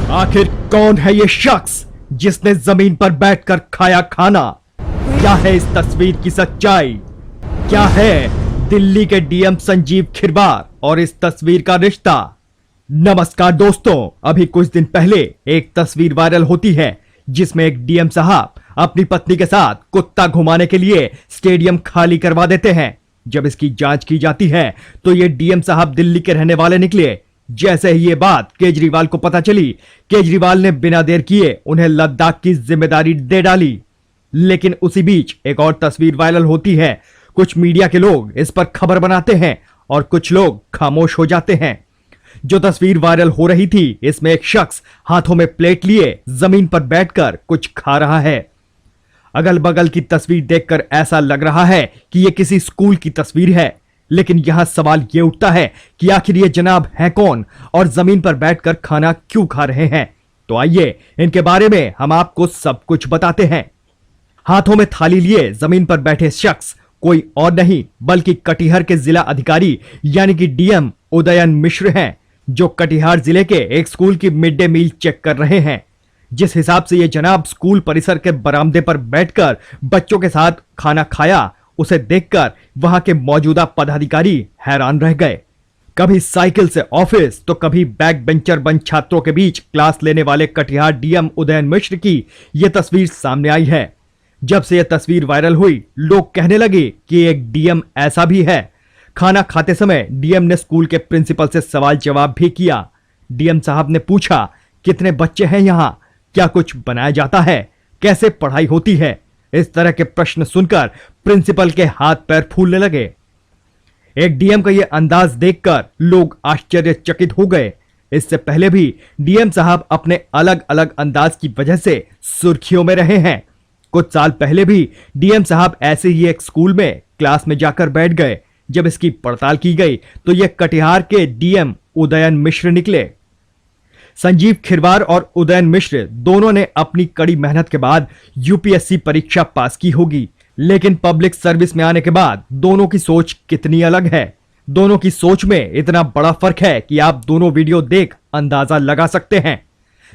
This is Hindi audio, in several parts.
आखिर कौन है ये शख्स जिसने जमीन पर बैठकर खाया खाना? क्या है इस तस्वीर की सच्चाई? क्या है दिल्ली के डीएम संजीव खिरवार और इस तस्वीर का रिश्ता? नमस्कार दोस्तों, अभी कुछ दिन पहले एक तस्वीर वायरल होती है जिसमें एक डीएम साहब अपनी पत्नी के साथ कुत्ता घुमाने के लिए स्टेडियम खाली करवा देते हैं। जब इसकी जांच की जाती है तो ये डीएम साहब दिल्ली के रहने वाले निकले। जैसे ही ये बात केजरीवाल को पता चली, केजरीवाल ने बिना देर किए उन्हें लद्दाख की जिम्मेदारी दे डाली। लेकिन उसी बीच एक और तस्वीर वायरल होती है। कुछ मीडिया के लोग इस पर खबर बनाते हैं और कुछ लोग खामोश हो जाते हैं। जो तस्वीर वायरल हो रही थी, इसमें एक शख्स हाथों में प्लेट लिए जमीन पर बैठकर कुछ खा रहा है। अगल बगल की तस्वीर देखकर ऐसा लग रहा है कि यह किसी स्कूल की तस्वीर है। लेकिन यहां सवाल यह उठता है कि आखिर ये जनाब हैं कौन और जमीन पर बैठकर खाना क्यों खा रहे हैं? तो आइए इनके बारे में हम आपको सब कुछ बताते हैं। हाथों में थाली लिए जमीन पर बैठे शख्स कोई और नहीं बल्कि कटिहार के जिला अधिकारी यानी कि डीएम उदयन मिश्र हैं, जो कटिहार जिले के एक स्कूल की मिड डे मील चेक कर रहे हैं। जिस हिसाब से ये जनाब स्कूल परिसर के बरामदे पर बैठकर बच्चों के साथ खाना खाया, उसे देखकर वहां के मौजूदा पदाधिकारी हैरान रह गए। कभी साइकिल से ऑफिस तो कभी बैक बेंचर बंद छात्रों के बीच क्लास लेने वाले कटिहार डीएम उदयन मिश्र की यह तस्वीर सामने आई है। जब से यह तस्वीर वायरल हुई, लोग कहने लगे कि एक डीएम ऐसा भी है। खाना खाते समय डीएम ने स्कूल के प्रिंसिपल से सवाल जवाब भी किया। डीएम साहब ने पूछा, कितने बच्चे हैं यहां? क्या कुछ बनाया जाता है? कैसे पढ़ाई होती है? इस तरह के प्रश्न सुनकर प्रिंसिपल के हाथ पैर फूलने लगे। एक डीएम का यह अंदाज देखकर लोग आश्चर्यचकित हो गए। इससे पहले भी डीएम साहब अपने अलग अलग अंदाज की वजह से सुर्खियों में रहे हैं। कुछ साल पहले भी डीएम साहब ऐसे ही एक स्कूल में क्लास में जाकर बैठ गए। जब इसकी पड़ताल की गई तो यह कटिहार के डीएम उदयन मिश्र निकले। संजीव खिरवार और उदयन मिश्र दोनों ने अपनी कड़ी मेहनत के बाद यूपीएससी परीक्षा पास की होगी, लेकिन पब्लिक सर्विस में आने के बाद दोनों की सोच कितनी अलग है। दोनों की सोच में इतना बड़ा फर्क है कि आप दोनों वीडियो देख अंदाजा लगा सकते हैं।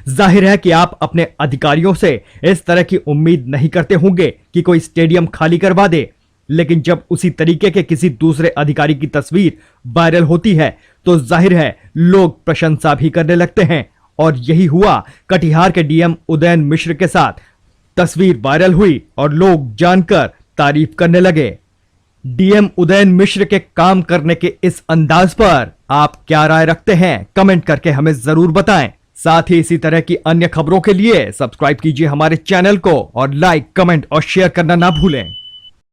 जाहिर है कि आप अपने अधिकारियों से इस तरह की उम्मीद नहीं करते होंगे कि कोई स्टेडियम खाली करवा दे, लेकिन जब उसी तरीके के किसी दूसरे अधिकारी की तस्वीर वायरल होती है तो जाहिर है लोग प्रशंसा भी करने लगते हैं। और यही हुआ कटिहार के डीएम उदयन मिश्र के साथ। तस्वीर वायरल हुई और लोग जानकर तारीफ करने लगे। डीएम उदयन मिश्र के काम करने के इस अंदाज पर आप क्या राय रखते हैं? कमेंट करके हमें जरूर बताएं। साथ ही इसी तरह की अन्य खबरों के लिए सब्सक्राइब कीजिए हमारे चैनल को और लाइक, कमेंट और शेयर करना ना भूलें।